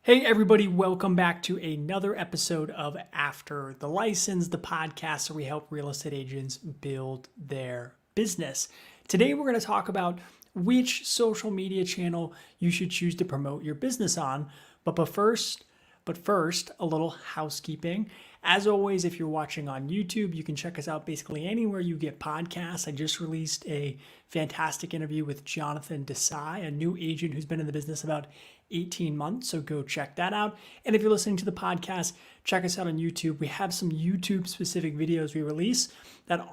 Hey everybody, welcome back to another episode of After the License, the podcast where we help real estate agents build their business. Today we're going to talk about which social media channel you should choose to promote your business on. But first, a little housekeeping. As always, if you're watching on YouTube, you can check us out basically anywhere you get podcasts. I just released a fantastic interview with Jonathan Desai, a new agent who's been in the business about 18 months. So go check that out. And if you're listening to the podcast, check us out on YouTube. We have some YouTube specific videos we release that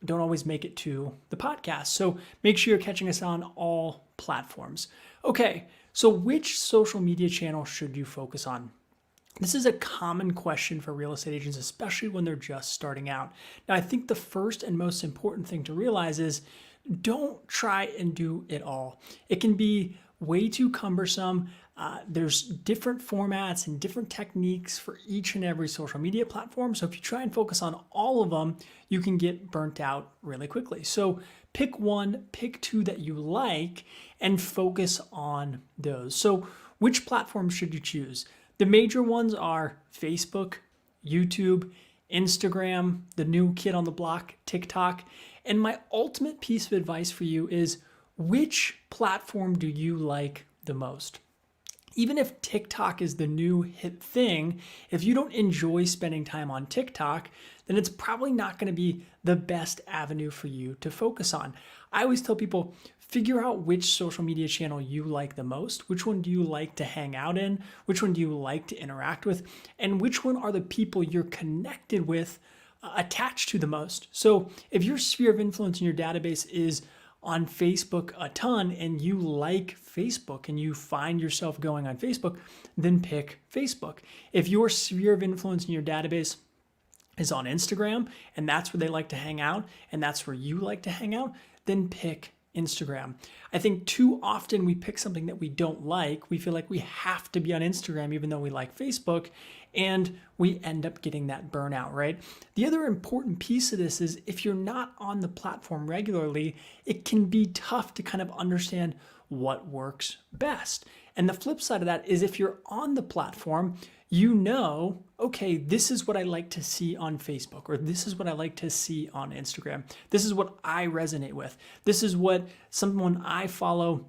don't always make it to the podcast. So make sure you're catching us on all platforms. Okay, so which social media channel should you focus on? This is a common question for real estate agents, especially when they're just starting out. Now, I think the first and most important thing to realize is don't try and do it all. It can be way too cumbersome. There's different formats and different techniques for each and every social media platform. So if you try and focus on all of them, you can get burnt out really quickly. So pick one, pick two that you like, and focus on those. So which platform should you choose? The major ones are Facebook, YouTube, Instagram, the new kid on the block, TikTok. And my ultimate piece of advice for you is, which platform do you like the most? Even if TikTok is the new hit thing, if you don't enjoy spending time on TikTok, then it's probably not going to be the best avenue for you to focus on. I always tell people, figure out which social media channel you like the most. Which one do you like to hang out in? Which one do you like to interact with? And which one are the people you're connected with attached to the most? So if your sphere of influence in your database is on Facebook a ton and you like Facebook and you find yourself going on Facebook, then pick Facebook. If your sphere of influence in your database is on Instagram and that's where they like to hang out and that's where you like to hang out, then pick Instagram. I think too often we pick something that we don't like. We feel like we have to be on Instagram even though we like Facebook, and we end up getting that burnout, right? The other important piece of this is if you're not on the platform regularly, it can be tough to kind of understand what works best. And the flip side of that is if you're on the platform, you know, okay, this is what I like to see on Facebook, or this is what I like to see on Instagram. This is what I resonate with. This is what someone I follow,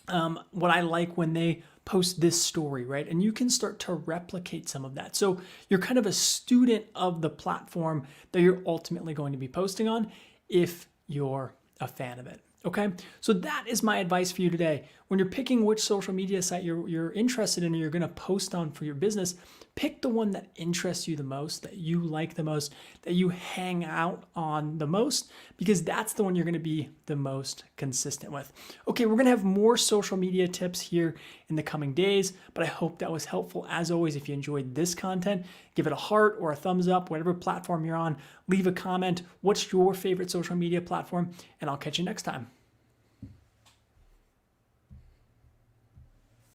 what I like when they post this story, right? And you can start to replicate some of that. So you're kind of a student of the platform that you're ultimately going to be posting on if you're a fan of it. Okay, so that is my advice for you today. When you're picking which social media site you're interested in or you're going to post on for your business, pick the one that interests you the most, that you like the most, that you hang out on the most, because that's the one you're going to be the most consistent with. Okay, we're going to have more social media tips here in the coming days, but I hope that was helpful. As always, if you enjoyed this content, give it a heart or a thumbs up, whatever platform you're on. Leave a comment. What's your favorite social media platform? And I'll catch you next time.